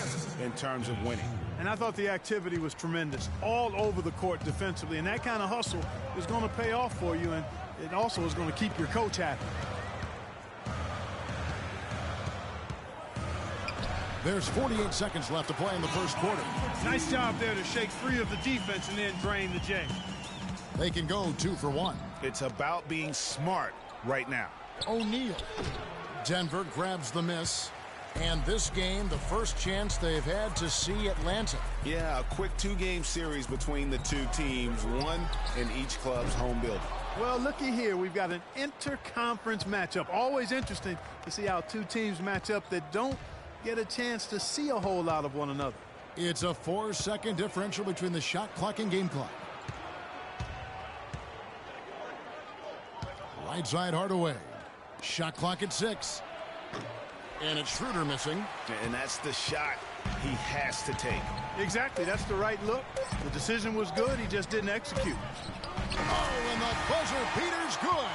in terms of winning. And I thought the activity was tremendous, all over the court defensively. And that kind of hustle is going to pay off for you, and it also is going to keep your coach happy. There's 48 seconds left to play in the first quarter. Nice job there to shake free of the defense and then drain the J. They can go 2 for 1. It's about being smart right now. O'Neal. Denver grabs the miss. And this game, the first chance they've had to see Atlanta. Yeah, a quick 2-game series between the two teams, one in each club's home building. Well, looky here. We've got an interconference matchup. Always interesting to see how two teams match up that don't get a chance to see a whole lot of one another. It's a 4-second differential between the shot clock and game clock. Right side Hardaway. Shot clock at 6. And it's Schroeder missing. And that's the shot he has to take. Exactly. That's the right look. The decision was good. He just didn't execute. Oh, and the buzzer beater's good.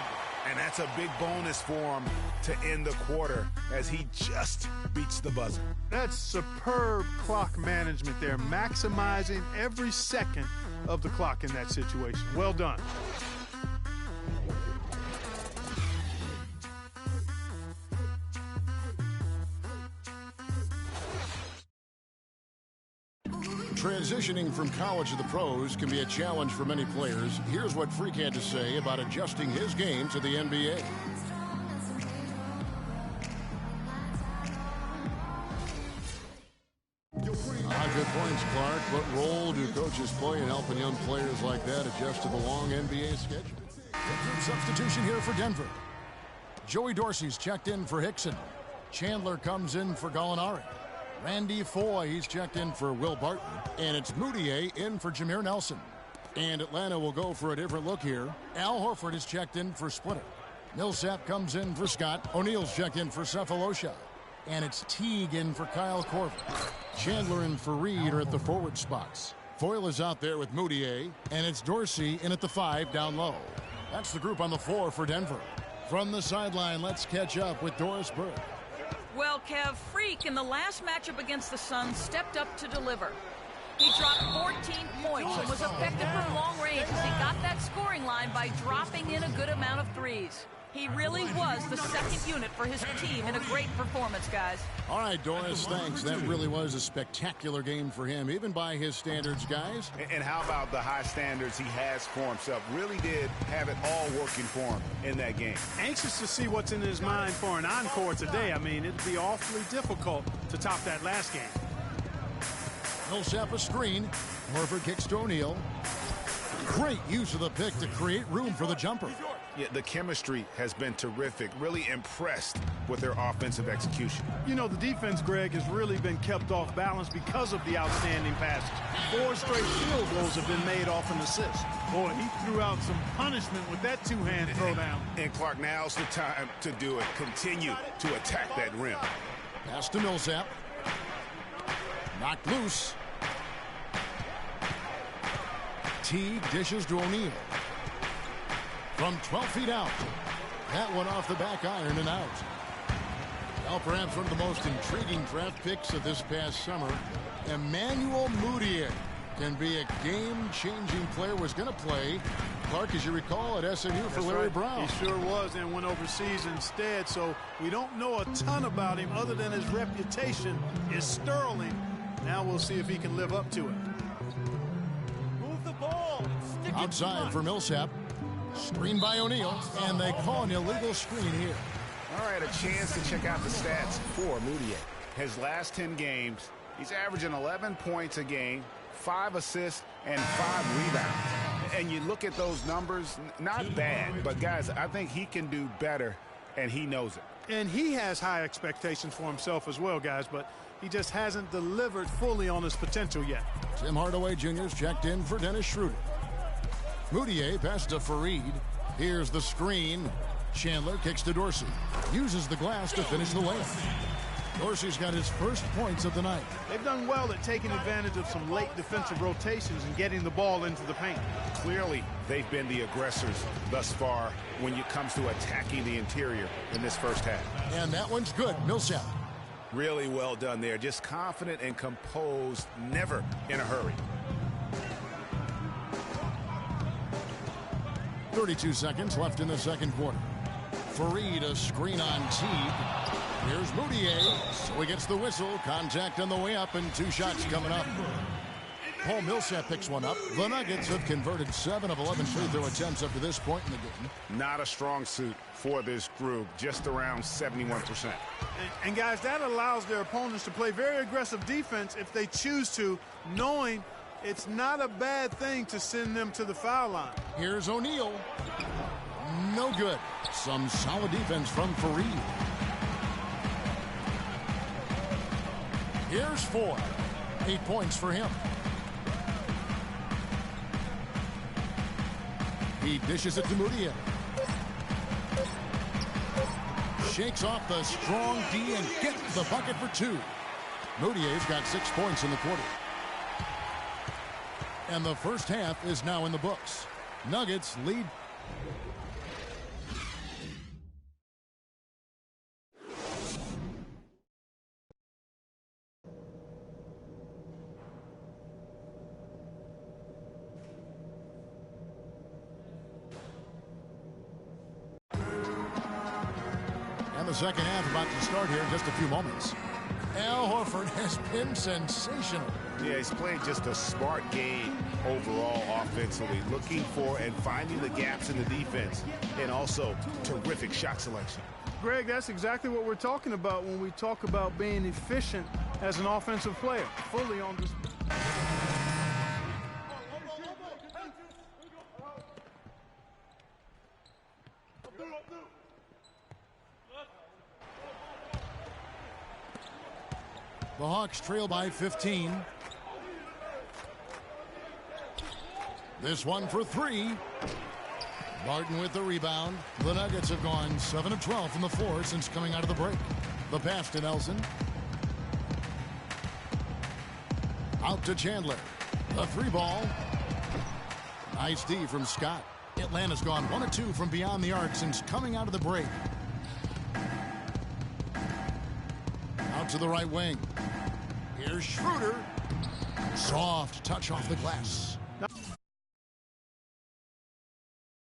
And that's a big bonus for him to end the quarter as he just beats the buzzer. That's superb clock management there, maximizing every second of the clock in that situation. Well done. Transitioning from college to the pros can be a challenge for many players. Here's what Freak had to say about adjusting his game to the NBA. Good points, Clark. What role do coaches play in helping young players like that adjust to the long NBA schedule? Substitution here for Denver. Joey Dorsey's checked in for Hickson. Chandler comes in for Gallinari. Randy Foye, he's checked in for Will Barton. And it's Moutier in for Jameer Nelson. And Atlanta will go for a different look here. Al Horford is checked in for Splitter. Millsap comes in for Scott. O'Neal's checked in for Cephalosha. And it's Teague in for Kyle Korver. Chandler and Fareed are at the forward spots. Foyle is out there with Moutier. And it's Dorsey in at the 5 down low. That's the group on the floor for Denver. From the sideline, let's catch up with Doris Burke. Well, Kev, Freak in the last matchup against the Suns stepped up to deliver. He dropped 14 points and was effective from long range as he got that scoring line by dropping in a good amount of threes. He really was the second unit for his team in a great performance, guys. All right, Doris, thanks. That really was a spectacular game for him, even by his standards, guys. And how about the high standards he has for himself? Really did have it all working for him in that game. Anxious to see what's in his mind for an encore today. I mean, it'd be awfully difficult to top that last game. Millsap a screen. Horford kicks to O'Neal. Great use of the pick to create room for the jumper. Yeah, the chemistry has been terrific. Really impressed with their offensive execution. You know, the defense, Greg, has really been kept off balance because of the outstanding passes. 4 straight field goals have been made off an assist. Boy, he threw out some punishment with that two-hand throwdown. And Clark, now's the time to do it. Continue to attack that rim. Pass to Millsap. Knocked loose. Teague dishes to O'Neal. From 12 feet out. That one off the back iron and out. Well, perhaps one of the most intriguing draft picks of this past summer, Emmanuel Moutier, can be a game-changing player. Was going to play, Clark, as you recall, at SMU for Larry Brown. He sure was, and went overseas instead. So we don't know a ton about him other than his reputation is sterling. Now we'll see if he can live up to it. Move the ball. Stick Outside for Millsap. Screen by O'Neal, and they call an illegal screen here. All right, a chance to check out the stats for Moutier. His last 10 games, he's averaging 11 points a game, 5 assists, and 5 rebounds. And you look at those numbers, not bad, but guys, I think he can do better, and he knows it. And he has high expectations for himself as well, guys, but he just hasn't delivered fully on his potential yet. Tim Hardaway Jr.'s checked in for Dennis Schroeder. Moutier passes to Fareed. Here's the screen. Chandler kicks to Dorsey. Uses the glass to finish the layup. Dorsey's got his first points of the night. They've done well at taking advantage of some late defensive rotations and getting the ball into the paint. Clearly, they've been the aggressors thus far when it comes to attacking the interior in this first half. And that one's good. Millsap. Really well done there. Just confident and composed, never in a hurry. 32 seconds left in the second quarter. Fareed a screen on Teague. Here's Moutier. So he gets the whistle. Contact on the way up and 2 shots coming up. Paul Millsap picks one up. The Nuggets have converted 7 of 11 free throw attempts up to this point in the game. Not a strong suit for this group. Just around 71%. And guys, that allows their opponents to play very aggressive defense if they choose to, knowing it's not a bad thing to send them to the foul line. Here's O'Neal. No good. Some solid defense from Fareed. Here's 4. 8 points for him. He dishes it to Mudia. Shakes off the strong D and gets the bucket for 2. Mudier's got 6 points in the quarter. And the first half is now in the books. Nuggets lead. And the second half about to start here in just a few moments. Al Horford has been sensational. Yeah, he's played just a smart game overall offensively, looking for and finding the gaps in the defense, and also terrific shot selection. Greg, that's exactly what we're talking about when we talk about being efficient as an offensive player. Fully on this. The Hawks trail by 15. This one for 3. Barton with the rebound. The Nuggets have gone 7 of 12 from the floor since coming out of the break. The pass to Nelson. Out to Chandler. The 3 ball. Nice D from Scott. Atlanta's gone 1 of 2 from beyond the arc since coming out of the break. Out to the right wing. Here's Schroeder. Soft touch off the glass.